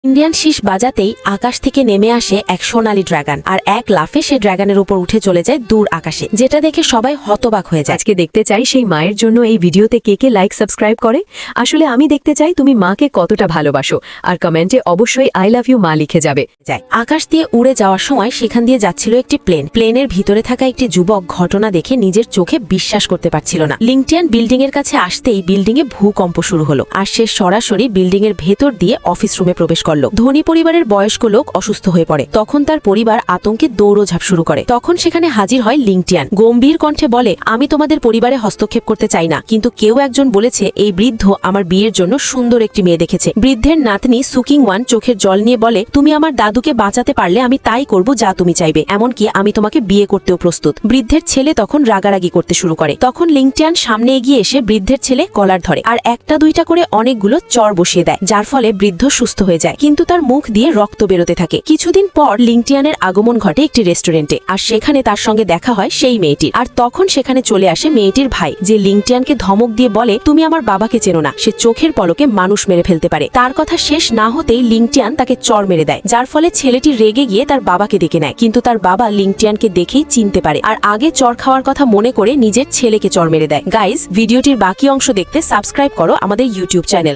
Indian শীষ বাজাতেই আকাশ থেকে নেমে আসে এক সোনালী ড্রাগন, আর এক লাফে সে ড্রাগনের উপর উঠে চলে যায় দূর আকাশে, যেটা দেখে সবাই হতবাক হয়ে যায়। আজকে দেখতে চাই সেই মায়ের জন্য এই ভিডিওতে কে কে লাইক সাবস্ক্রাইব করে। আসলে আমি দেখতে চাই তুমি মাকে কতটা ভালোবাসো, আর কমেন্টে অবশ্যই আই লাভ ইউ মা লিখে যাবে। আকাশ দিয়ে উড়ে যাওয়ার সময় সেখান দিয়ে যাচ্ছিল একটি প্লেনের ভিতরে থাকা একটি যুবক ঘটনা দেখে নিজের চোখে বিশ্বাস করতে পারছিল না। লিংটিয়ান বিল্ডিং এর কাছে আসতেই বিল্ডিং এ ভূকম্প শুরু হলো, আর সে সরাসরি বিল্ডিং এর ভেতর দিয়ে অফিস রুমে প্রবেশ করলো। ধনী পরিবারের বয়স্ক লোক অসুস্থ হয়ে পড়ে, তখন তার পরিবার আতঙ্কে দৌড়ঝাঁপ শুরু করে। তখন সেখানে হাজির হয় লিংটিয়ান, গম্ভীর কণ্ঠে বলে, আমি তোমাদের পরিবারে হস্তক্ষেপ করতে চাই না, কিন্তু কেউ একজন বলেছে এই বৃদ্ধ আমার বিয়ের জন্য সুন্দর একটি মেয়ে দেখেছে। বৃদ্ধের নাতনি সুকিং ওয়ান চোখের জল নিয়ে বলে, তুমি আমার দাদুকে বাঁচাতে পারলে আমি তাই করব যা তুমি চাইবে, এমনকি আমি তোমাকে বিয়ে করতেও প্রস্তুত। বৃদ্ধের ছেলে তখন রাগারাগি করতে শুরু করে। তখন লিংটিয়ান সামনে এগিয়ে এসে বৃদ্ধের ছেলে কলার ধরে, আর একটা দুইটা করে অনেকগুলো চর বসিয়ে দেয়, যার ফলে বৃদ্ধ সুস্থ হয়ে যায়, কিন্তু তার মুখ দিয়ে রক্ত বেরোতে থাকে। কিছুদিন পর লিংটিয়ানের আগমন ঘটে একটি রেস্টুরেন্টে, আর সেখানে তার সঙ্গে দেখা হয় সেই মেয়েটির। আর তখন সেখানে চলে আসে মেয়েটির ভাই, যে লিংটিয়ানকে ধমক দিয়ে বলে, তুমি আমার বাবাকে চেনো না, সে চোখের পলকে মানুষ মেরে ফেলতে পারে। তার কথা শেষ না হতেই লিংটিয়ান তাকে চর মেরে দেয়, যার ফলে ছেলেটি রেগে গিয়ে তার বাবাকে ডেকে নেয়, কিন্তু তার বাবা লিংটিয়ানকে দেখেই চিনতে পারে, আর আগে চর খাওয়ার কথা মনে করে নিজের ছেলেকে চর মেরে দেয়। গাইজ, ভিডিওটির বাকি অংশ দেখতে সাবস্ক্রাইব করো আমাদের ইউটিউব চ্যানেল।